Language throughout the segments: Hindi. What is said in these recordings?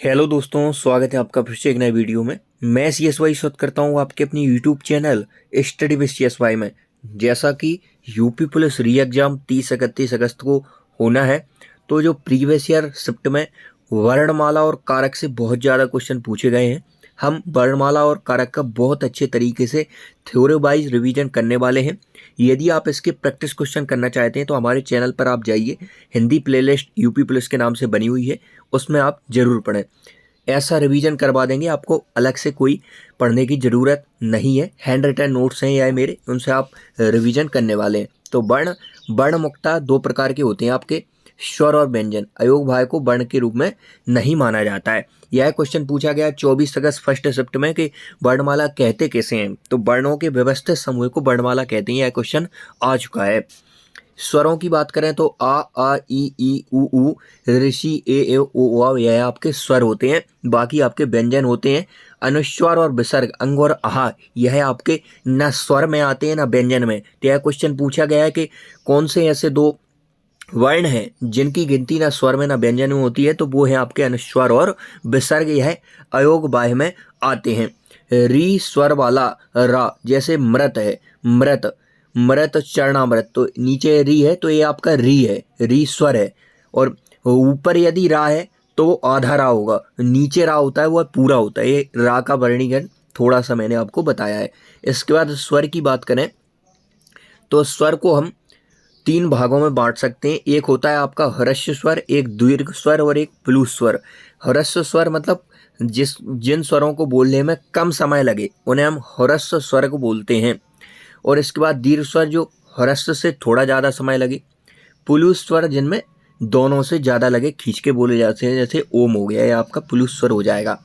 हेलो दोस्तों, स्वागत है आपका फिर से एक नए वीडियो में। मैं CSY स्वागत करता हूँ आपके अपनी YouTube channel study with CSY में। जैसा कि यूपी पुलिस री एग्ज़ाम 30-31 अगस्त को होना है, तो जो प्रीवियस ईयर शिफ्ट में वर्णमाला और कारक से बहुत ज़्यादा क्वेश्चन पूछे गए हैं। हम वर्णमाला और कारक का बहुत अच्छे तरीके से थ्योरी वाइज रिवीजन करने वाले हैं। यदि आप इसके प्रैक्टिस क्वेश्चन करना चाहते हैं तो हमारे चैनल पर आप जाइए, हिंदी प्लेलिस्ट यूपी पुलिस के नाम से बनी हुई है, उसमें आप ज़रूर पढ़ें। ऐसा रिवीजन करवा देंगे, आपको अलग से कोई पढ़ने की ज़रूरत नहीं है। हैंड रिटन नोट्स हैं या मेरे, उनसे आप रिवीजन करने वाले हैं। तो वर्ण मुक्ता दो प्रकार के होते हैं आपके, स्वर और व्यंजन। अयोग भाव को वर्ण के रूप में नहीं माना जाता है। यह क्वेश्चन पूछा गया 24 अगस्त फर्स्ट शिफ्ट में कि वर्णमाला कहते कैसे हैं, तो वर्णों के व्यवस्थित समूह को वर्णमाला कहते हैं। यह क्वेश्चन आ चुका है। स्वरों की बात करें तो आ ई उ ऊ ऋषि ए ओ आ, यह आपके स्वर होते हैं। बाकी आपके व्यंजन होते हैं अनुस्वार और विसर्ग, अंग और आहा, यह आपके न स्वर में आते हैं न व्यंजन में। तो यह क्वेश्चन पूछा गया है कि कौन से ऐसे दो वर्ण हैं जिनकी गिनती ना स्वर में ना व्यंजन में होती है, तो वो है आपके अनुस्वार और विसर्ग। यह अयोग बाह्य में आते हैं। री स्वर वाला रा, जैसे मृत है, मृत मृत चरणामृत, तो नीचे री है तो ये आपका री है, री स्वर है। और ऊपर यदि रा है तो वो आधा रा होगा, नीचे रा होता है वो पूरा होता है। ये रा का वर्णीकरण थोड़ा सा मैंने आपको बताया है। इसके बाद स्वर की बात करें तो स्वर को हम तीन भागों में बांट सकते हैं। एक होता है आपका ह्रस्व स्वर, एक दीर्घ स्वर और एक प्लुत स्वर। ह्रस्व स्वर मतलब जिन स्वरों को बोलने में कम समय लगे उन्हें हम ह्रस्व स्वर को बोलते हैं। और इसके बाद दीर्घ स्वर जो ह्रस्व से थोड़ा ज़्यादा समय लगे। प्लुत स्वर जिनमें दोनों से ज़्यादा लगे, खींच के बोले जाते हैं, जैसे ओम हो गया, ये आपका प्लुत स्वर हो जाएगा।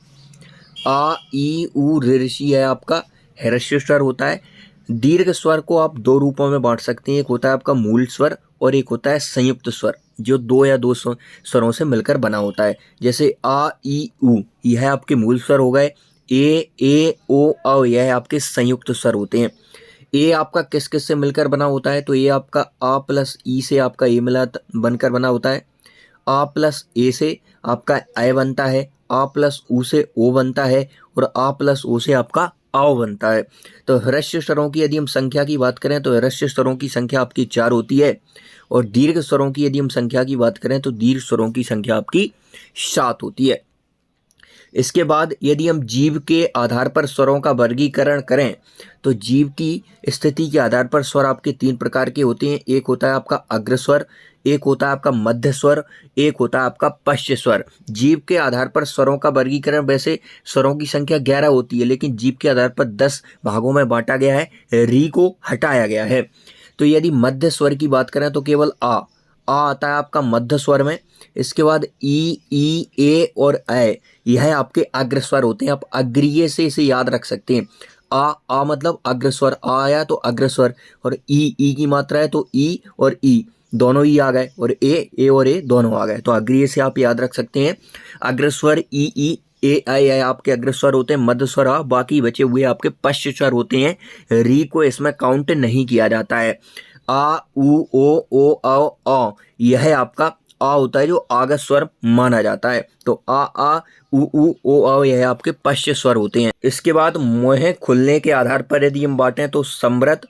आ ई उ ऋषि है आपका ह्रस्व स्वर होता है। दीर्घ स्वर को आप दो रूपों में बांट सकते हैं, एक होता है आपका मूल स्वर और एक होता है संयुक्त स्वर, जो दो या दो स्वरों से मिलकर बना होता है। जैसे आ ई उ, यह आपके मूल स्वर हो गए। ए ओ औ, यह आपके संयुक्त स्वर होते हैं। ए आपका किस किस से मिलकर बना होता है, तो ये आपका आ प्लस ई से आपका ए मिला बनकर बना होता है। आ प्लस ए से आपका ए बनता है, आ प्लस ऊ से ओ बनता है, और आ प्लस ओ से आपका आओ बनता है। तो ह्रस्व स्वरों की यदि हम संख्या की बात करें तो ह्रस्व स्वरों की संख्या आपकी 4 होती है। और दीर्घ स्वरों की यदि हम संख्या की बात करें तो दीर्घ स्वरों की संख्या आपकी 7 होती है। इसके बाद यदि हम जीव के आधार पर स्वरों का वर्गीकरण करें तो जीव की स्थिति के आधार पर स्वर आपके तीन प्रकार के होते हैं। एक होता है आपका अग्रस्वर, एक होता है आपका मध्य स्वर, एक होता है आपका पश्च स्वर। जीव के आधार पर स्वरों का वर्गीकरण, वैसे स्वरों की संख्या 11 होती है, लेकिन जीव के आधार पर 10 भागों में बांटा गया है, री को हटाया गया है। तो यदि मध्य स्वर की बात करें तो केवल आ आता है आपका मध्य स्वर में। इसके बाद ई ए और ए, यह आपके अग्र स्वर होते हैं। आप अग्रीय से इसे याद रख सकते हैं। आ मतलब अग्र स्वर, आ आया तो अग्र स्वर, और ई की मात्रा है तो ई और ई दोनों ही आ गए, और ए और ए दोनों आ गए, तो अग्रीय से आप याद रख सकते हैं। अग्र स्वर ई ए आई आपके अग्र स्वर होते हैं। मध्य स्वर आ, बाकी बचे हुए आपके पश्च स्वर होते हैं। री को इसमें काउंट नहीं किया जाता है। आ ओ औ यह आपका आ होता है जो आगत स्वर माना जाता है। तो आ उ ओ यह आपके पश्च स्वर होते हैं। इसके बाद मुंह खुलने के आधार पर यदि हम बांटें तो समृत,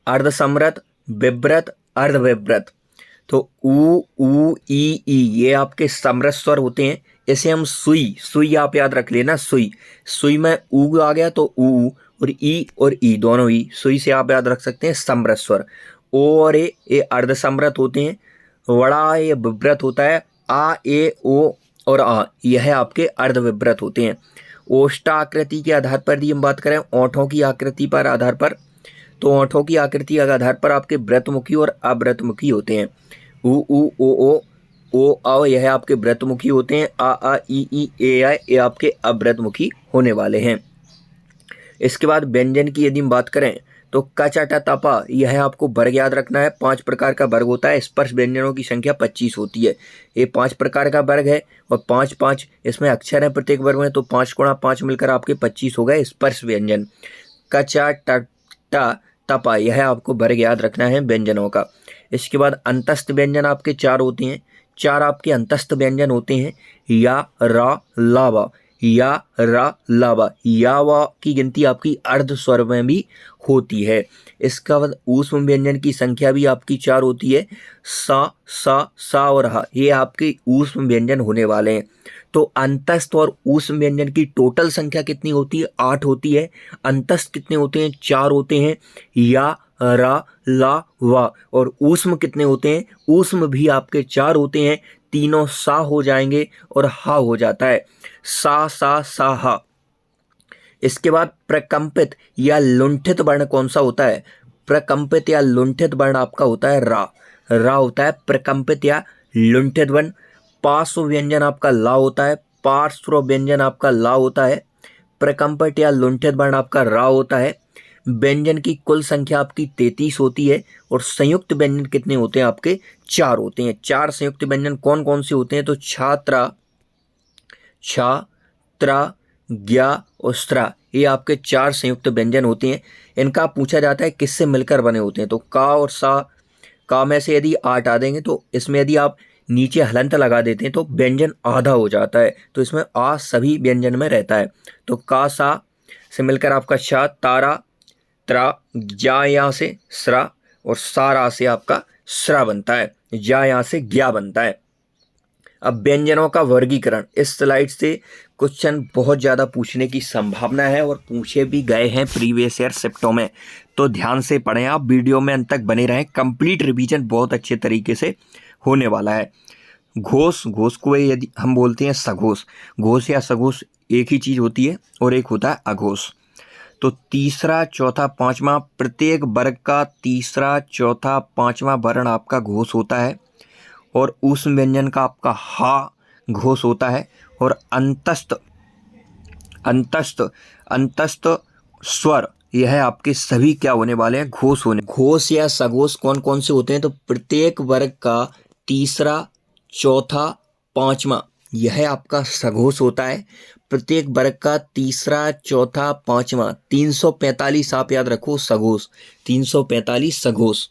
अर्धसमृत, विव्रत, अर्धविव्रत। तो ऊ ई ये आपके समृत स्वर होते हैं। इसे हम सुई आप याद रख लेना, सुई में ऊ आ गया तो ऊ, और ई दोनों ही सुई से आप याद रख सकते हैं समृत स्वर। ओ और ए अर्धसमृत होते हैं। वड़ा ये विव्रत होता है। आ ए ओ और आ, यह आपके अर्धविव्रत होते हैं। ओष्ठाकृति के आधार पर यदि हम बात करें, ओंठों की आकृति पर आधार पर, तो ओंठों की आकृति के आधार पर आपके व्रतमुखी और अव्रतमुखी होते हैं। ऊ ओ आ, यह आपके व्रतमुखी होते हैं। आ ई ए ये आपके अव्रतमुखी होने वाले हैं। इसके बाद व्यंजन की यदि हम बात करें तो कचटा तपा, यह आपको वर्ग याद रखना है। 5 प्रकार का वर्ग होता है। स्पर्श व्यंजनों की संख्या 25 होती है। ये 5 प्रकार का वर्ग है, और 5 इसमें अक्षर है प्रत्येक वर्ग में, तो 5 गुणा 5 मिलकर आपके 25 हो गए स्पर्श व्यंजन। कचटा तपा, यह आपको वर्ग याद रखना है व्यंजनों का। इसके बाद अंतस्थ व्यंजन आपके 4 होते हैं। चार आपके अंतस्थ व्यंजन होते हैं, या, रा, लावा, या, रा, लावा। या वा की गिनती आपकी अर्ध स्वर में भी होती है। इसका बाद ऊष्म व्यंजन की संख्या भी आपकी चार होती है, सा और हा, ये आपके ऊष्म व्यंजन होने वाले हैं। तो अंतस्थ और ऊष्म व्यंजन की टोटल संख्या कितनी होती है? 8 होती है। अंतस्थ कितने होते हैं? 4 होते हैं, या, रा, ला, वा। और ऊष्म कितने होते हैं? ऊष्म भी आपके 4 होते हैं, तीनों सा हो जाएंगे और हा हो जाता है, सा हा। इसके बाद प्रकंपित या लुंठित वर्ण कौन सा होता है? प्रकंपित या लुंठित वर्ण आपका होता है रा। रा होता है प्रकंपित या लुंठित वर्ण। पार्श्व व्यंजन आपका ला होता है, पार्श्व व्यंजन आपका ला होता है। प्रकंपित या लुंठित वर्ण आपका रा होता है। व्यंजन की कुल संख्या आपकी 33 होती है। और संयुक्त व्यंजन कितने होते हैं आपके? 4 होते हैं। 4 संयुक्त व्यंजन कौन कौन से होते हैं? तो छात्रा, छा, त्रा, ज्ञा और स्त्रा, ये आपके 4 संयुक्त व्यंजन होते हैं। इनका पूछा जाता है किससे मिलकर बने होते हैं? तो का और सा, का में से यदि 8 आ देंगे तो इसमें यदि आप नीचे हलंत लगा देते हैं तो व्यंजन आधा हो जाता है, तो इसमें आ सभी व्यंजन में रहता है। तो का सा से मिलकर आपका शा, तारा, त्रा, ज्या यहाँ से स्रा और सारा से आपका स्रा बनता है, ज्या यहाँ से ज्ञा बनता है। अब व्यंजनों का वर्गीकरण, इस स्लाइड से क्वेश्चन बहुत ज़्यादा पूछने की संभावना है और पूछे भी गए हैं प्रीवियस ईयर शिफ्टों में, तो ध्यान से पढ़ें आप, वीडियो में अंत तक बने रहें। कंप्लीट रिवीजन बहुत अच्छे तरीके से होने वाला है। घोष, घोष को यदि हम बोलते हैं सघोष। घोष या सघोष एक ही चीज़ होती है और एक होता है अघोष। तो तीसरा, चौथा, पाँचवा, प्रत्येक वर्ग का तीसरा, चौथा, पाँचवा वर्ण आपका घोष होता है। और ऊष्म व्यंजन का आपका हा घोष होता है। और अंतस्थ अंतस्थ स्वर, यह आपके सभी क्या होने वाले हैं? घोष होने। घोष या सघोष कौन कौन से होते हैं? तो प्रत्येक वर्ग का तीसरा, चौथा, पाँचवा, यह आपका सघोष होता है। प्रत्येक वर्ग का तीसरा, चौथा, पाँचवा, 345 आप याद रखो सघोष, 345 सघोष।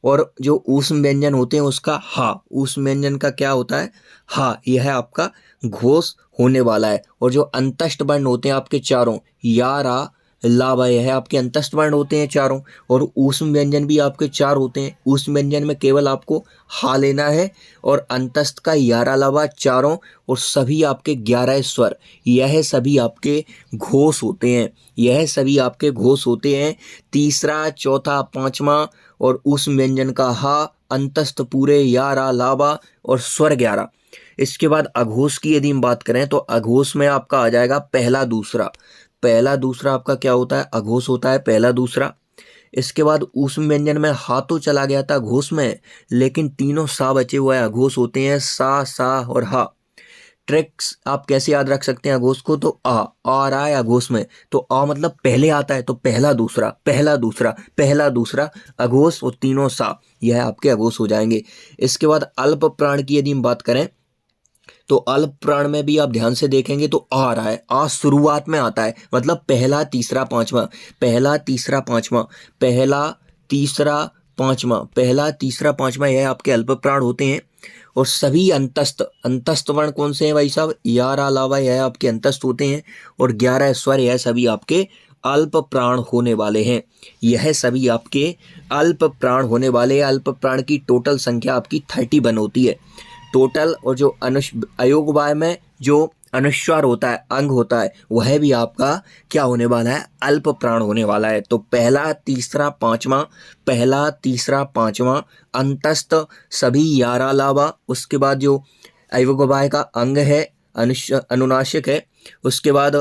और जो ऊष्म व्यंजन होते हैं उसका हा, ऊष्म व्यंजन का क्या होता है? हा, यह आपका घोष होने वाला है। और जो अंतस्थ वर्ण होते हैं आपके चारों, या, रा, लावा, यह आपके अंतस्थ वर्ण होते हैं चारों। और ऊष्म व्यंजन भी आपके 4 होते हैं। ऊष्म व्यंजन में केवल आपको हा लेना है। और अंतस्थ का यारा, लावा, चारों और सभी आपके 11 स्वर, यह सभी आपके घोष होते हैं, यह सभी आपके घोष होते हैं। तीसरा, चौथा, पाँचवा और ऊष्म व्यंजन का हा, अंतस्थ पूरे, यारा, लावा और स्वर 11। इसके बाद अघोष की यदि हम बात करें तो अघोष में आपका आ जाएगा पहला, दूसरा। पहला, दूसरा आपका क्या होता है? अघोष होता है, पहला, दूसरा। इसके बाद ऊष्म व्यंजन में हा तो चला गया था घोष में, लेकिन तीनों सा बचे हुए अघोष होते हैं, सा और हा। ट्रिक्स आप कैसे याद रख सकते हैं अघोष को? तो आ रहा है अघोष में, तो आ मतलब पहले आता है, तो पहला, दूसरा, पहला, दूसरा, पहला, दूसरा, अघोष और तीनों सा, यह आपके अघोष हो जाएंगे। इसके बाद अल्प प्राण की यदि हम बात करें तो अल्प प्राण में भी आप ध्यान से देखेंगे तो आ रहा है, आ शुरुआत में आता है, मतलब पहला, तीसरा, पांचवा, पहला, तीसरा, पांचवा, पहला, तीसरा, पांचवा, पहला, तीसरा, पांचवा, यह आपके अल्प प्राण होते हैं। और सभी अंतस्थ वर्ण कौन से हैं भाई साहब? यारा, अलावा, यह आपके अंतस्थ होते हैं। और 11 स्वर, यह सभी आपके अल्प प्राण होने वाले हैं। यह सभी आपके अल्प प्राण होने वाले हैं। अल्प प्राण की टोटल संख्या आपकी 31 होती है टोटल। और जो अयोगवाय में जो अनुस्वार होता है, अंग होता है, वह भी आपका क्या होने वाला है? अल्प प्राण होने वाला है। तो पहला, तीसरा, पांचवा, पहला, तीसरा, पांचवा, अंतस्थ सभी 11 लावा। उसके बाद जो अयोगवाय का अंग है, अनुनासिक है, उसके बाद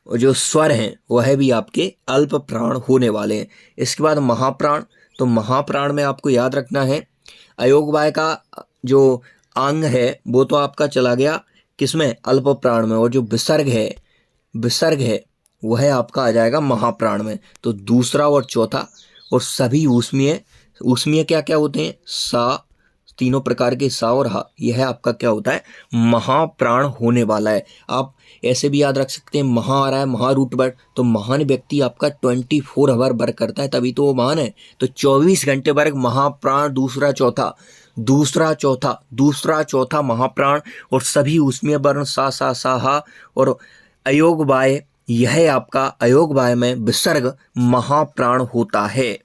जो स्वर हैं वह भी आपके अल्प प्राण होने वाले हैं। इसके बाद महाप्राण, तो महाप्राण में आपको याद रखना है अयोगवाय का जो अंग है वो तो आपका चला गया किसमें? अल्प प्राण में। और जो विसर्ग है वह आपका आ जाएगा महाप्राण में। तो दूसरा और चौथा और सभी ऊष्मीय क्या क्या होते हैं? सा, तीनों प्रकार के सा और हा, यह आपका क्या होता है? महाप्राण होने वाला है। आप ऐसे भी याद रख सकते हैं, महा आ रहा है, महा रूट वर्ड, तो महान व्यक्ति आपका 24 आवर वर्क करता है तभी तो वो महान है। तो 24 घंटे वर्क महाप्राण, दूसरा, चौथा, दूसरा चौथा महाप्राण और सभी उसमें वर्ण सा सा सा हा और अयोग बाय, यह आपका अयोग बाय में विसर्ग महाप्राण होता है।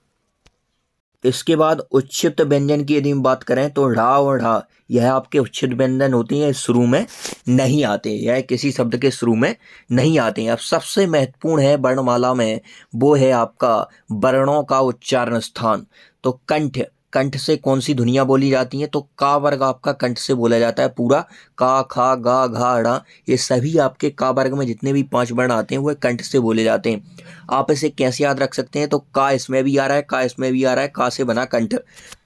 इसके बाद उच्छिष्ट व्यंजन की यदि हम बात करें तो ढा और ढा, यह आपके उच्छिष्ट व्यंजन होते हैं, शुरू में नहीं आते, यह किसी शब्द के शुरू में नहीं आते हैं। अब सबसे महत्वपूर्ण है वर्णमाला में, वो है आपका वर्णों का उच्चारण स्थान। तो कंठ, कंठ से कौन सी ध्वनियाँ बोली जाती हैं, तो का वर्ग आपका कंठ से बोला जाता है पूरा, का खा गा घा ड़ा, ये सभी आपके का वर्ग में जितने भी 5 वर्ण आते हैं वो कंठ से बोले जाते हैं। आप इसे कैसे याद रख सकते हैं, तो का इसमें भी आ रहा है, का इसमें भी आ रहा है, का से बना कंठ,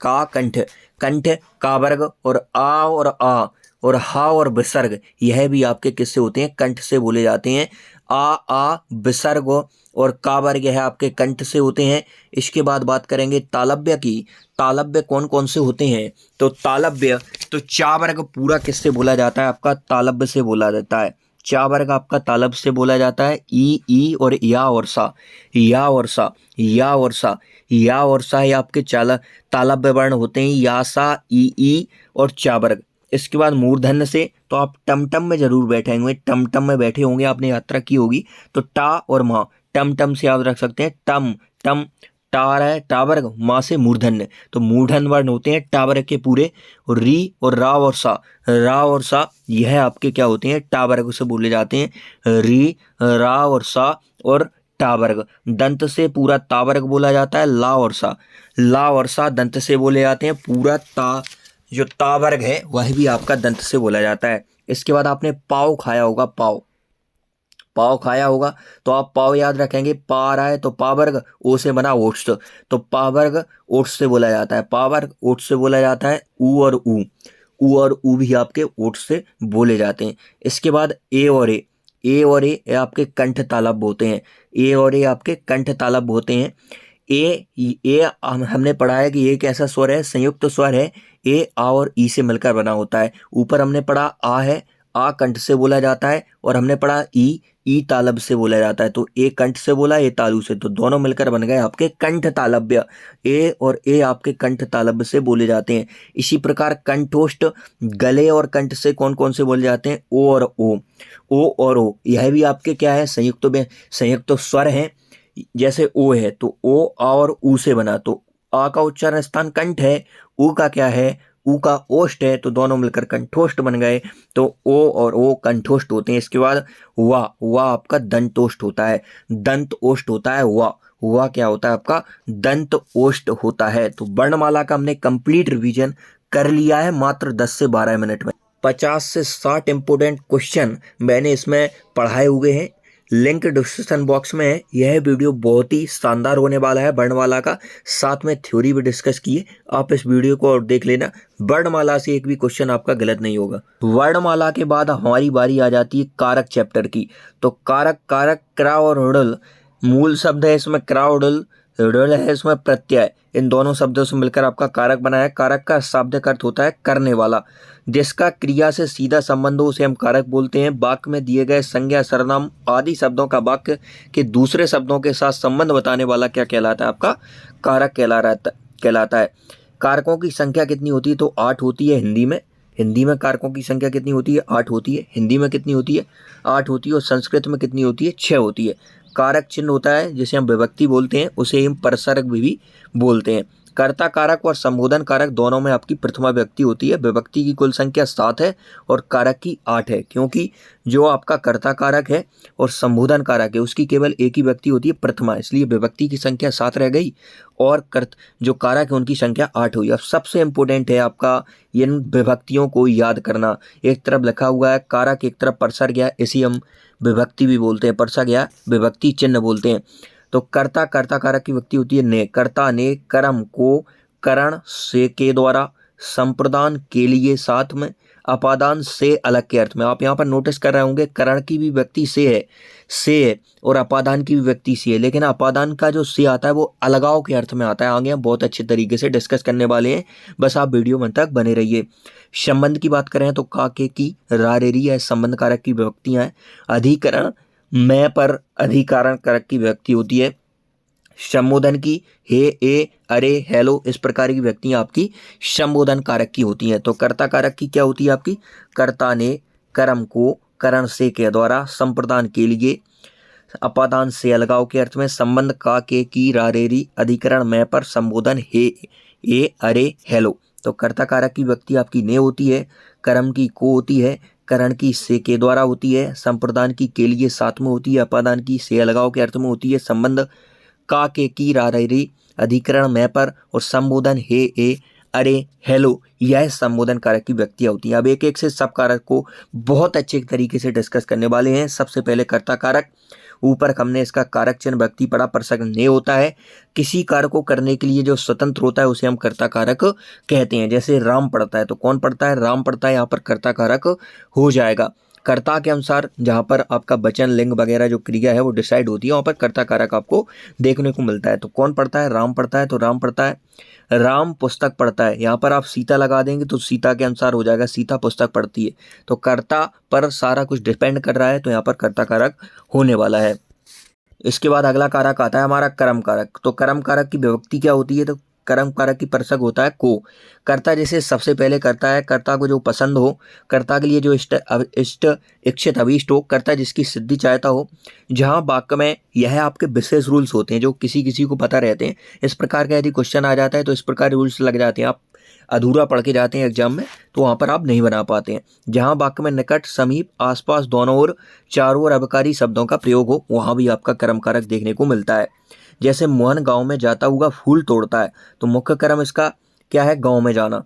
का कंठ, कंठ का वर्ग और आ और हा और विसर्ग, यह भी आपके किससे होते हैं, कंठ से बोले जाते हैं। आ विसर्ग और का वर्ग है आपके कंठ से होते हैं। इसके बाद बात करेंगे तालव्य की। तालव्य कौन कौन से होते हैं, तो तालव्य, तो चा वर्ग पूरा किससे बोला जाता है, आपका तालव्य से बोला जाता है। चा वर्ग आपका तालब से बोला जाता है। ई और या और सा, या और सा, या और सा, या और सा ये आपके तालव्य वर्ण होते हैं, या सा ई और चा वर्ग। इसके बाद मूर्धन्य से, तो आप टमटम में जरूर बैठे होंगे, टमटम में बैठे होंगे, आपने यात्रा की होगी, तो टा और माँ, टमटम से याद रख सकते हैं, टम टम, टा रहा है टा वर्ग, माँ से मूर्धन्य, तो मूर्धन्य वर्ण होते हैं टा वर्ग के पूरे। और री और रा और सा, रा और सा यह आपके क्या होते हैं, टा वर्ग से बोले जाते हैं। री रा और सा और टा वर्ग। दंत से पूरा ता वर्ग बोला जाता है। ला और सा, ला और सा दंत से बोले जाते हैं। पूरा ता, जो ता वर्ग है वह भी आपका दंत से बोला जाता है। इसके बाद आपने पाव खाया होगा, पाव, पाव खाया होगा, तो आप पाव याद रखेंगे, पा आ रहा है तो पा वर्ग, ओ से बना ओट्स, तो पा वर्ग ओट्स से बोला जाता है, पा वर्ग ओट्स से बोला जाता है। ऊ और ऊ भी आपके ओट्स से बोले जाते हैं। इसके बाद ए और ए आपके कंठ तालब होते हैं। ए और ए आपके कंठ तालब होते हैं। हमने पढ़ा है कि एक ऐसा स्वर है, संयुक्त स्वर है, ए आ और ई से मिलकर बना होता है। ऊपर हमने पढ़ा आ है, आ कंठ से बोला जाता है, और हमने पढ़ा ई तालब से बोला जाता है। तो ए कंठ से बोला, ए तालु से, तो दोनों मिलकर बन गए आपके कंठ तालव्य। ए और ए आपके कंठ तालव्य से बोले जाते हैं। इसी प्रकार कंठोष्ठ, गले और कंठ से कौन कौन से बोले जाते हैं, ओ और ओ, यह भी आपके क्या है, संयुक्त स्वर हैं। जैसे ओ है तो ओ आ और ऊ से बना, तो आ का उच्चारण स्थान कंठ है, ऊ का क्या है, ऊ का ओष्ठ है, तो दोनों मिलकर कंठोष्ठ बन गए, तो ओ और ओ कंठोष्ठ होते हैं। इसके बाद वा आपका दंतोष्ठ होता है, दंत ओष्ठ होता है। वा क्या होता है आपका, दंत ओष्ठ होता है। तो वर्णमाला का हमने कंप्लीट रिवीजन कर लिया है मात्र 10 से 12 मिनट में। 50 से 60 इंपोर्टेंट क्वेश्चन मैंने इसमें पढ़ाए हुए हैं, लिंक डिस्क्रिप्शन बॉक्स में है। यह वीडियो बहुत ही शानदार होने वाला है वर्णमाला का, साथ में थ्योरी भी डिस्कस की है। आप इस वीडियो को और देख लेना, वर्णमाला से एक भी क्वेश्चन आपका गलत नहीं होगा। वर्णमाला के बाद हमारी बारी आ जाती है कारक चैप्टर की। तो कारक, क्रा और रुडल मूल शब्द है इसमें, क्रा उडल, रुडल है इसमें प्रत्यय, इन दोनों शब्दों से मिलकर आपका कारक बना है। कारक का शाब्दिक अर्थ होता है करने वाला, जिसका क्रिया से सीधा संबंध हो उसे हम कारक बोलते हैं। वाक्य में दिए गए संज्ञा, सर्वनाम आदि शब्दों का वाक्य के दूसरे शब्दों के साथ संबंध बताने वाला क्या कहलाता है, आपका कारक कहलाता है। कारकों की संख्या कितनी होती है, तो 8 होती है हिंदी में कारकों की संख्या कितनी होती है, 8 होती है। हिंदी में कितनी होती है, 8 होती है। और संस्कृत में कितनी होती है, 6 होती है। कारक चिन्ह होता है जिसे हम विभक्ति बोलते हैं, उसे हम परसर्ग भी बोलते हैं। कर्ता कारक और संबोधन कारक दोनों में आपकी प्रथमा विभक्ति होती है। विभक्ति की कुल संख्या 7 है और कारक की 8 है, क्योंकि जो आपका कर्ता कारक है और संबोधन कारक है उसकी केवल एक ही विभक्ति होती है, प्रथमा, इसलिए विभक्ति की संख्या 7 रह गई और जो कारक है उनकी संख्या 8 हुई। अब सबसे इंपॉर्टेंट है आपका इन विभक्तियों को याद करना। एक तरफ लिखा हुआ है कारक, एक तरफ परसर गया, इसी हम विभक्ति भी बोलते हैं, परसा गया विभक्ति चिन्ह बोलते हैं। तो कर्ता कारक की विभक्ति होती है ने। कर्ता ने कर्म को करण से के द्वारा, संप्रदान के लिए साथ में, अपादान से अलग के अर्थ में। आप यहाँ पर नोटिस कर रहे होंगे करण की भी व्यक्ति से है और अपादान की भी व्यक्ति से है, लेकिन अपादान का जो से आता है वो अलगाव के अर्थ में आता है। आगे हम बहुत अच्छे तरीके से डिस्कस करने वाले हैं, बस आप वीडियो में तक बने रहिए। संबंध की बात करें तो काके की, रारेरी है संबंध कारक की विभक्तियां हैं। अधिकरण, मैं पर अधिकारण कारक की व्यक्ति होती है। संबोधन की हे, ए, अरे, हेलो इस प्रकार की व्यक्तियां आपकी संबोधन कारक की होती हैं। तो कर्ता कारक की क्या होती है आपकी? कर्ता ने कर्म को करण से के द्वारा संप्रदान के लिए अपादान से अलगाव के अर्थ में संबंध का के की रारेरी अधिकरण में पर संबोधन हे, ए, अरे, हेलो। तो कर्ता कारक की व्यक्ति आपकी ने होती है, कर्म की को होती है, करण की से के द्वारा होती है, संप्रदान की के लिए साथ में होती है, अपादान की से अलगाव के अर्थ में होती है, संबंध का के की रारेरी अधिकरण में पर और संबोधन हे, ए, अरे, हेलो यह संबोधन कारक की व्यक्तियां होती हैं। अब एक एक से सब कारक को बहुत अच्छे तरीके से डिस्कस करने वाले हैं। सबसे पहले कर्ता कारक, ऊपर हमने इसका कारक चिन्ह व्यक्ति पढ़ा, प्रसंग ने होता है। किसी कार्य को करने के लिए जो स्वतंत्र होता है उसे हम कर्ता कारक कहते हैं। जैसे राम पढ़ता है तो कौन पढ़ता है? राम पढ़ता है, यहाँ पर कर्ता कारक हो जाएगा। कर्ता के अनुसार जहाँ पर आपका वचन, लिंग वगैरह जो क्रिया है वो डिसाइड होती है, वहाँ पर कर्ता कारक आपको देखने को मिलता है। तो कौन पढ़ता है? राम पढ़ता है, तो राम पढ़ता है। राम पुस्तक पढ़ता है, यहाँ पर आप सीता लगा देंगे तो सीता के अनुसार हो जाएगा, सीता पुस्तक पढ़ती है। तो कर्ता पर सारा कुछ डिपेंड कर रहा है, तो यहाँ पर कर्ता कारक होने वाला है। इसके बाद अगला कारक आता है हमारा कर्म कारक। तो कर्म कारक की विभक्ति क्या होती है? तो कर्म कारक की प्रसंग होता है को। कर्ता जैसे सबसे पहले करता है, कर्ता को जो पसंद हो, कर्ता के लिए जो इष्ट इच्छित अभीष्ट हो, कर्ता जिसकी सिद्धि चाहता हो। जहाँ वाक्य में यह आपके विशेष रूल्स होते हैं जो किसी किसी को पता रहते हैं। इस प्रकार का यदि क्वेश्चन आ जाता है तो इस प्रकार रूल्स लग जाते हैं, आप अधूरा पढ़ के जाते हैं एग्जाम में तो वहाँ पर आप नहीं बना पाते हैं। जहाँ वाक्य में निकट, समीप, आसपास, दोनों ओर, चारों ओर अबकारी शब्दों का प्रयोग हो, वहाँ भी आपका कर्म कारक देखने को मिलता है। जैसे मोहन गांव में जाता हुआ फूल तोड़ता है, तो मुख्य कर्म इसका क्या है? गांव में जाना,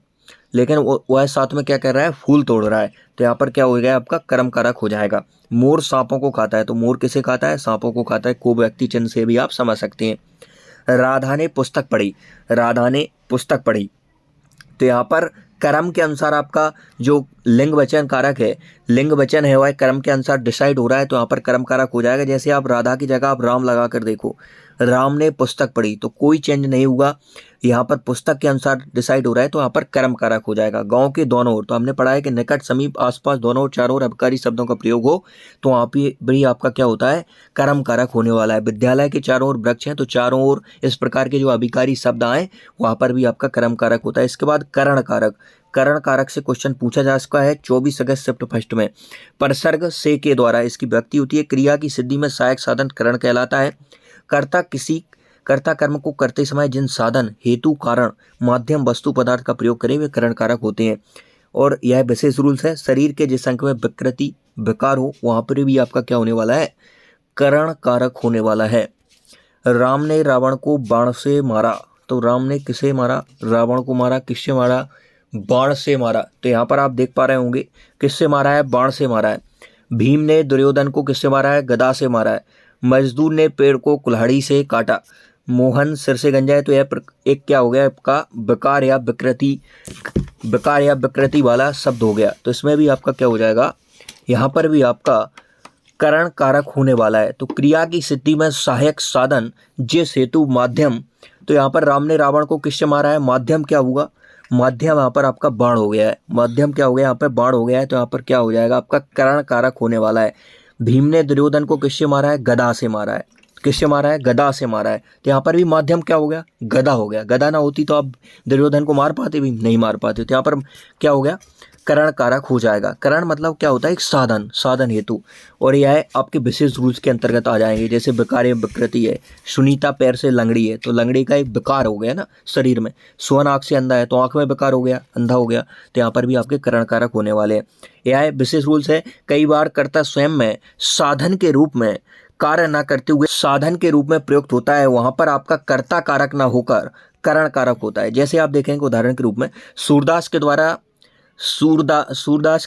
लेकिन वह साथ में क्या कर रहा है? फूल तोड़ रहा है, तो यहाँ पर क्या हो गया? आपका कर्म कारक हो जाएगा। मोर सांपों को खाता है, तो मोर किसे खाता है? सांपों को खाता है। को व्यक्ति चिन्ह से भी आप समझ सकते हैं। राधा ने पुस्तक पढ़ी, राधा ने पुस्तक पढ़ी, तो यहाँ पर कर्म के अनुसार आपका जो लिंग वचन कारक है, लिंग वचन है वह कर्म के अनुसार डिसाइड हो रहा है, तो यहाँ पर कर्म कारक हो जाएगा। जैसे आप राधा की जगह आप राम लगा कर देखो, राम ने पुस्तक पढ़ी, तो कोई चेंज नहीं हुआ, यहाँ पर पुस्तक के अनुसार डिसाइड हो रहा है, तो यहाँ पर कर्म कारक हो जाएगा। गांव के दोनों ओर, तो हमने पढ़ा है कि निकट, समीप, आसपास, दोनों ओर, चारों ओर अबकारी शब्दों का प्रयोग हो, तो वहाँ पे भी आपका क्या होता है? कर्म कारक होने वाला है। विद्यालय के चारों ओर वृक्ष हैं, तो चारों ओर इस प्रकार के जो अभिकारी शब्द आए वहाँ पर भी आपका कर्म कारक होता है। इसके बाद करण कारक, करण कारक से क्वेश्चन पूछा जा सकता है 24 अगस्त शिफ्ट फर्स्ट में। परसर्ग से के द्वारा इसकी व्यक्ति होती है, क्रिया की सिद्धि में सहायक साधन करण कहलाता है। कर्ता कर्म को करते समय जिन साधन, हेतु, कारण, माध्यम, वस्तु, पदार्थ का प्रयोग करें वे करण कारक होते हैं। और यह विशेष रूल्स है, शरीर के जिस अंग में विकृति, विकार हो वहाँ पर भी आपका क्या होने वाला है? करण कारक होने वाला है। राम ने रावण को बाण से मारा, तो राम ने किसे मारा? रावण को मारा। किससे मारा? बाण से मारा। तो यहाँ पर आप देख पा रहे होंगे किससे मारा है? बाण से मारा है। भीम ने दुर्योधन को किससे मारा है? गदा से मारा है। मजदूर ने पेड़ को कुल्हाड़ी से काटा। मोहन सिर से गंजा है, तो यह एक क्या हो गया आपका? विकार या विकृति वाला शब्द हो गया। तो इसमें भी आपका क्या हो जाएगा? यहाँ पर भी आपका करण कारक होने वाला है। तो क्रिया की सिद्धि में सहायक साधन, जिस हेतु, माध्यम, तो यहाँ पर राम ने रावण को किससे मारा है? माध्यम क्या होगा? माध्यम यहाँ पर आपका बाण हो गया है। माध्यम क्या हो गया? यहाँ पर बाण हो गया है, तो यहाँ पर क्या हो जाएगा? आपका करण कारक होने वाला है। भीम ने दुर्योधन को किससे मारा है? गदा से मारा है। किससे मारा है? गदा से मारा है, तो यहाँ पर भी माध्यम क्या हो गया? गदा हो गया। गदा ना होती तो आप दुर्योधन को मार पाते भी नहीं मार पाते, तो यहाँ पर क्या हो गया? करण कारक हो जाएगा। करण मतलब क्या होता है? एक साधन, साधन हेतु, और यह आपके विशेष रूल्स के अंतर्गत आ जाएंगे। जैसे विकार या विकृति है, सुनीता पैर से लंगड़ी है, तो लंगड़ी का एक विकार हो गया ना शरीर में। सोहन आँख से अंधा है, तो आँख में विकार हो गया, अंधा हो गया, तो यहाँ पर भी आपके करण कारक होने वाले हैं। यह विशेष रूल्स है। कई बार कर्ता स्वयं में साधन के रूप में कार्य न करते हुए साधन के रूप में प्रयुक्त होता है, वहां पर आपका कर्ता कारक न होकर करण कारक होता है। जैसे आप देखेंगे उदाहरण के रूप में सूरदास के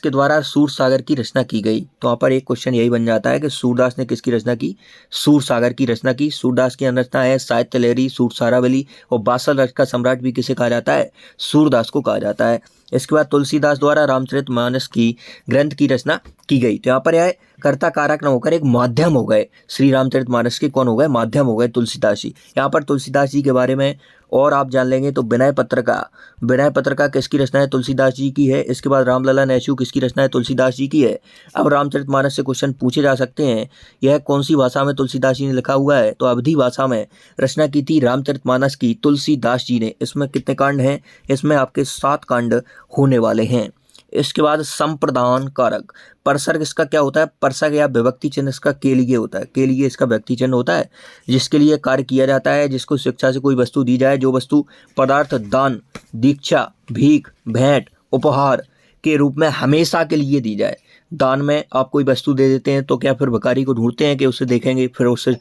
द्वारा सूर सागर की रचना की गई, तो वहाँ पर एक क्वेश्चन यही बन जाता है कि सूरदास ने किसकी रचना की? सूर सागर की रचना की। सूरदास की रचना है साहित्य लहरी, सूर सारावली, और बासल रस का सम्राट भी किसे कहा जाता है? सूरदास को कहा जाता है। इसके बाद तुलसीदास द्वारा रामचरितमानस की ग्रंथ की रचना की गई, तो यहाँ पर यह कर्ता कारक न होकर एक माध्यम हो गए। श्री रामचरितमानस के कौन हो गए? माध्यम हो गए तुलसीदास जी। यहाँ पर तुलसीदास जी के बारे में और आप जान लेंगे तो विनय पत्रिका किसकी रचना है? तुलसीदास जी की है। इसके बाद रामलला नैशू किसकी रचना है? तुलसीदास जी की है। अब रामचरितमानस से क्वेश्चन पूछे जा सकते हैं, यह कौन सी भाषा में तुलसीदास जी ने लिखा हुआ है? तो अवधी भाषा में रचना की थी रामचरितमानस की तुलसीदास जी ने। इसमें कितने कांड हैं? इसमें आपके 7 कांड होने वाले हैं। इसके बाद संप्रदान कारक, परसर्ग इसका क्या होता है? परसर्ग या विभक्ति चिन्ह इसका के लिए होता है। के लिए इसका व्यक्ति चिन्ह होता है, जिसके लिए कार्य किया जाता है, जिसको शिक्षा से कोई वस्तु दी जाए, जो वस्तु पदार्थ दान, दीक्षा, भीख, भेंट, उपहार के रूप में हमेशा के लिए दी जाए। दान में आप कोई वस्तु दे देते हैं तो क्या फिर भिखारी को ढूंढते हैं कि उसे देखेंगे फिर उससे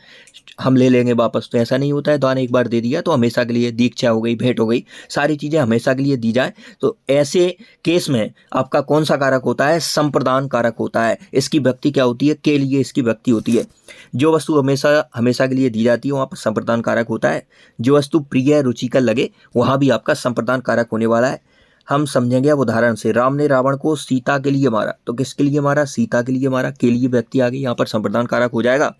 हम ले लेंगे वापस? तो ऐसा नहीं होता है। दान एक बार दे दिया तो हमेशा के लिए, दीक्षा हो गई, भेंट हो गई, सारी चीज़ें हमेशा के लिए दी जाए। तो ऐसे केस में आपका कौन सा कारक होता है? संप्रदान कारक होता है। इसकी व्यक्ति क्या होती है? के लिए इसकी व्यक्ति होती है। जो वस्तु हमेशा के लिए दी जाती है वहाँ पर संप्रदान कारक होता है। जो वस्तु प्रिय रुचिकर लगे वहाँ भी आपका संप्रदान कारक होने वाला है। हम समझेंगे अब उदाहरण से। राम ने रावण को सीता के लिए मारा, तो किसके लिए मारा? सीता के लिए मारा। के लिए व्यक्ति आ गई, यहाँ पर संप्रदान कारक हो जाएगा।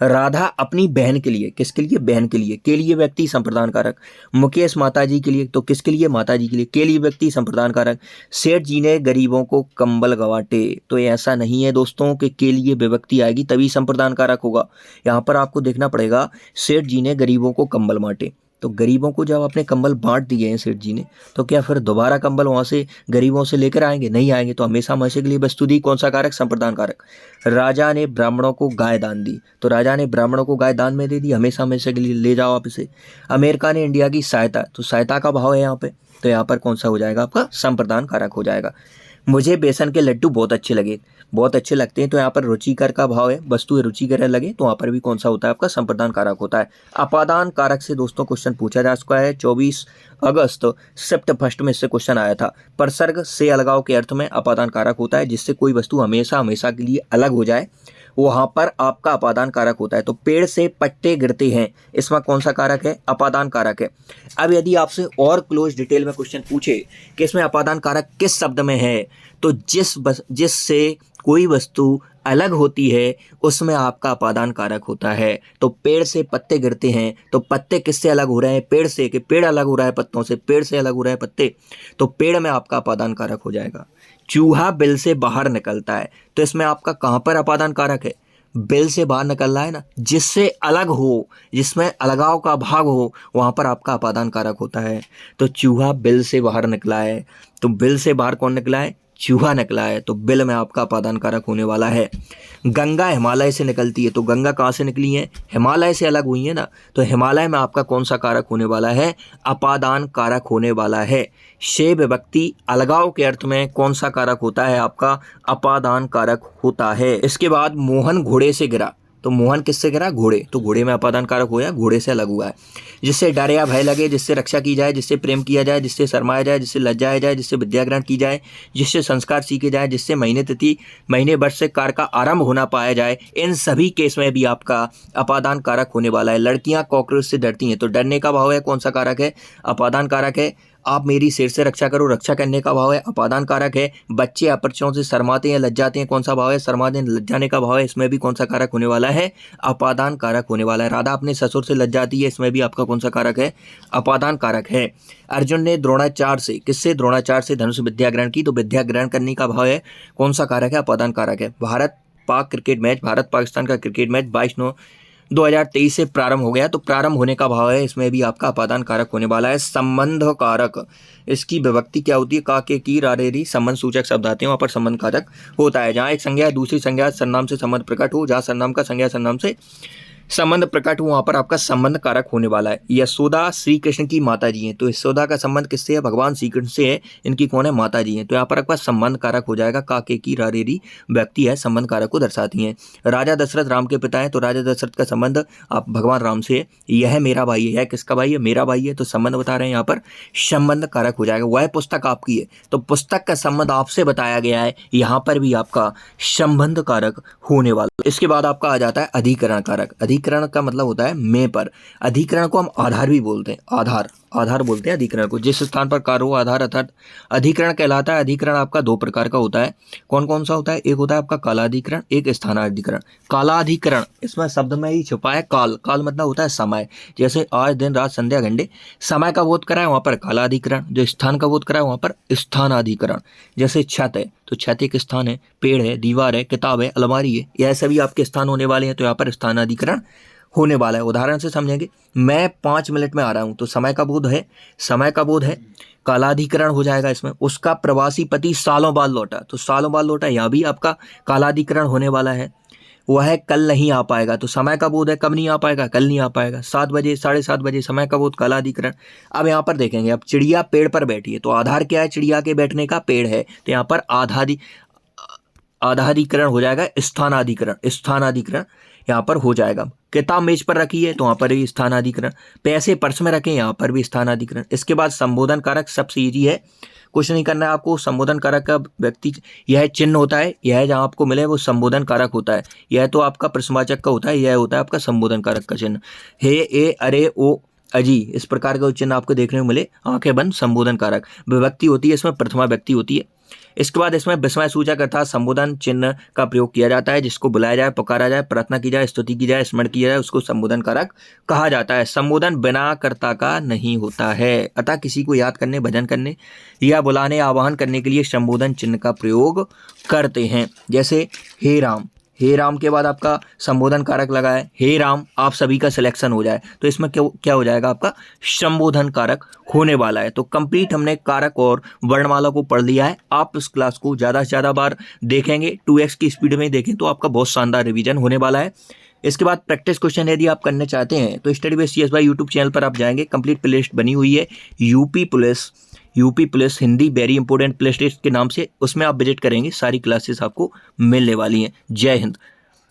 राधा अपनी बहन के लिए, किसके लिए? बहन के लिए। के लिए व्यक्ति संप्रदान कारक। मुकेश माता जी के लिए, तो किसके लिए? माता जी के लिए। के लिए व्यक्ति संप्रदान कारक। सेठ जी ने गरीबों को कंबल गवाटे, तो ऐसा नहीं है दोस्तों कि के लिए विभक्ति आएगी तभी संप्रदान कारक होगा। यहाँ पर आपको देखना पड़ेगा, सेठ जी ने गरीबों को कंबल बांटे, तो गरीबों को जब अपने कंबल बांट दिए हैं सेठ जी ने, तो क्या फिर दोबारा कंबल वहाँ से गरीबों से लेकर आएंगे? नहीं आएंगे। तो हमेशा के लिए वस्तु दी, कौन सा कारक? संप्रदान कारक। राजा ने ब्राह्मणों को गाय दान दी, तो राजा ने ब्राह्मणों को गाय दान में दे दी, हमेशा के लिए ले जाओ आप इसे। अमेरिका ने इंडिया की सहायता, तो सहायता का भाव है यहाँ पे, तो यहाँ पर कौन सा हो जाएगा? आपका संप्रदान कारक हो जाएगा। मुझे बेसन के लड्डू बहुत अच्छे लगे, बहुत अच्छे लगते हैं, तो यहाँ पर रुचिकर का भाव है, वस्तु रुचिकर लगे, तो वहाँ पर भी कौन सा होता है? आपका संप्रदान कारक होता है। अपादान कारक से दोस्तों क्वेश्चन पूछा जा चुका है। 24 अगस्त शिफ्ट फर्स्ट में इससे क्वेश्चन आया था। परसर्ग से अलगाव के अर्थ में अपादान कारक होता है, जिससे कोई वस्तु हमेशा के लिए अलग हो जाए, वहाँ पर आपका अपादान कारक होता है। तो पेड़ से पत्ते गिरते हैं, इसमें कौन सा कारक है? अपादान कारक है। अब यदि आपसे और क्लोज डिटेल में क्वेश्चन पूछे कि इसमें अपादान कारक किस शब्द में है, तो जिससे कोई वस्तु अलग होती है उसमें आपका अपादान कारक होता है। तो पेड़ से पत्ते गिरते हैं, तो पत्ते किससे अलग हो रहे हैं? पेड़ से। कि पेड़ अलग हो रहा है पत्तों से, पेड़ से अलग हो रहा है पत्ते, तो पेड़ में आपका अपादान कारक हो जाएगा। चूहा बिल से बाहर निकलता है, तो इसमें आपका कहाँ पर अपादान कारक है? बिल से बाहर निकल रहा है ना, जिससे अलग हो, जिसमें अलगाव का भाग हो, वहाँ पर आपका अपादान कारक होता है। तो चूहा बिल से बाहर निकला है, तो बिल से बाहर कौन निकला है? चूहा निकला है, तो बिल में आपका अपादान कारक होने वाला है। गंगा हिमालय से निकलती है, तो गंगा कहाँ से निकली है? हिमालय से अलग हुई है ना, तो हिमालय में आपका कौन सा कारक होने वाला है? अपादान कारक होने वाला है। शे विभक्ति अलगाव के अर्थ में कौन सा कारक होता है? आपका अपादान कारक होता है। इसके बाद मोहन घोड़े से गिरा, तो मोहन किससे गिरा? घोड़े, तो घोड़े में अपादान कारक होया, घोड़े से अलग हुआ है। जिससे डर या भय लगे, जिससे रक्षा की जाए, जिससे प्रेम किया जाए, जिससे शर्माया जाए, जिससे लज्जाया जाए, जिससे विद्या ग्रहण की जाए, जिससे संस्कार सीखे जाए, जिससे महीने तिथि महीने वर्ष से कार्य का आरंभ होना पाया जाए, इन सभी केस में भी आपका अपादान कारक होने वाला है। लड़कियां कॉकरोच से डरती हैं, तो डरने का भाव है, कौन सा कारक है? अपादान कारक है। आप मेरी सिर से रक्षा करो, रक्षा करने का भाव है, अपादान कारक है। बच्चे अपरिचितों से शर्माते हैं, लज्जाते हैं, कौन सा भाव है? शर्माते हैं, लज्जाने का भाव है, इसमें भी कौन सा कारक होने वाला है? अपादान कारक होने वाला है। राधा अपने ससुर से लज्जाती है, इसमें भी आपका कौन सा कारक है? अपादान कारक है। अर्जुन ने द्रोणाचार्य से, किससे? द्रोणाचार्य से धनुष विद्या ग्रहण की, तो विद्या ग्रहण करने का भाव है, कौन सा कारक है? अपादान कारक है। भारत पाकिस्तान का क्रिकेट मैच 22/9/2023 से प्रारंभ हो गया, तो प्रारंभ होने का भाव है, इसमें भी आपका अपादान कारक होने वाला है। संबंध कारक, इसकी विभक्ति क्या होती है? का, के, की, रा, रे, री, संबंध सूचक शब्द आते हैं, वहाँ पर संबंध कारक होता है। जहाँ एक संज्ञा दूसरी संज्ञा सर्वनाम से संबंध प्रकट हो, जहाँ सर्वनाम का संज्ञा सर्वनाम से संबंध प्रकट हो, वहाँ पर आपका संबंध कारक होने वाला है। यशोदा श्री कृष्ण की माता जी हैं, तो यशोदा का संबंध किससे है? भगवान श्री कृष्ण से है। इनकी कौन है? माता जी हैं, तो यहाँ पर आपका संबंध कारक हो जाएगा। का, के, की, रा, रे, री व्यक्ति है, संबंध कारक को दर्शाती हैं। राजा दशरथ राम के पिता हैं, तो राजा दशरथ का संबंध आप भगवान राम से है। यह मेरा भाई है, यह किसका भाई है? मेरा भाई है, तो संबंध बता रहे हैं, यहाँ पर संबंध कारक हो जाएगा। वह पुस्तक आपकी है, तो पुस्तक का संबंध आपसे बताया गया है, यहाँ पर भी आपका संबंध कारक होने वाला। इसके बाद आपका आ जाता है अधिकरण कारक। अधिकरण का मतलब होता है मैं पर। अधिकरण को हम आधार भी बोलते हैं, आधार। आधार बोलते हैं अधिकरण को। जिस स्थान पर कार्य हो आधार अर्थात अधिकरण कहलाता है। अधिकरण आपका दो प्रकार का होता है। कौन कौन सा होता है? एक होता है आपका कालाधिकरण, एक स्थानाधिकरण। कालाधिकरण इसमें शब्द में ही छुपा है काल। काल मतलब होता है समय। जैसे आज दिन रात संध्या घंटे, समय का बोध कराए वहां पर कालाधिकरण। जो स्थान का बोध कराए वहां पर स्थानाधिकरण। जैसे छत है तो छत एक स्थान है, पेड़ है, दीवार है, किताब है, अलमारी है, यह सभी आपके स्थान होने वाले हैं, तो यहाँ पर स्थानाधिकरण होने वाला है। उदाहरण से समझेंगे, मैं 5 मिनट में आ रहा हूं तो समय का बोध है, समय का बोध है, कालाधिकरण हो जाएगा इसमें। उसका प्रवासी पति सालों बाद लौटा, तो सालों बाद लौटा, यहाँ भी आपका कालाधिकरण होने वाला है। वह कल नहीं आ पाएगा, तो समय का बोध है, कब नहीं आ पाएगा? कल नहीं आ पाएगा। 7 बजे, 7:30 बजे, समय का बोध, कालाधिकरण। अब यहाँ पर देखेंगे, अब चिड़िया पेड़ पर बैठी है, तो आधार क्या है? चिड़िया के बैठने का, पेड़ है, तो यहाँ पर आधाधिकरण हो जाएगा स्थानाधिकरण। स्थानाधिकरण यहाँ पर हो जाएगा। किताब मेज पर रखी है तो वहाँ पर भी स्थानाधिकरण। पैसे पर्स में रखे, यहाँ पर भी स्थानाधिकरण। इसके बाद संबोधन कारक सबसे इजी है, कुछ नहीं करना है आपको। संबोधन कारक का व्यक्ति, यह चिन्ह होता है, यह जहाँ आपको मिले वो संबोधन कारक होता है। यह तो आपका प्रश्नवाचक का होता है, यह होता है आपका संबोधन कारक का चिन्ह। हे, ए, अरे, ओ, अजी, इस प्रकार का चिन्ह आपको देखने को मिले, आंखें बंद, संबोधन कारक। विभक्ति होती है इसमें, प्रथमा व्यक्ति होती है। इसके बाद इसमें विस्मय सूचक अर्थात संबोधन चिन्ह का प्रयोग किया जाता है। जिसको बुलाया जाए, पुकारा जाए, प्रार्थना की जाए, स्तुति की जाए, स्मरण किया जाए, उसको संबोधन कारक कहा जाता है। संबोधन बिना कर्ता का नहीं होता है, अतः किसी को याद करने, भजन करने या बुलाने, आवाहन करने के लिए संबोधन चिन्ह का प्रयोग करते हैं। जैसे हे राम, हे राम के बाद आपका संबोधन कारक लगा है, हे राम, आप सभी का सिलेक्शन हो जाए, तो इसमें क्या हो जाएगा? आपका संबोधन कारक होने वाला है। तो कंप्लीट हमने कारक और वर्णमाला को पढ़ लिया है। आप इस क्लास को ज़्यादा से ज़्यादा बार देखेंगे, 2x की स्पीड में देखें तो आपका बहुत शानदार रिवीजन होने वाला है। इसके बाद प्रैक्टिस क्वेश्चन यदि आप करने चाहते हैं तो study base CS by YouTube channel पर आप जाएंगे, कंप्लीट प्लेलिस्ट बनी हुई है UP police Hindi very important playlist के नाम से, उसमें आप विजिट करेंगे, सारी क्लासेस आपको मिलने वाली हैं। जय हिंद।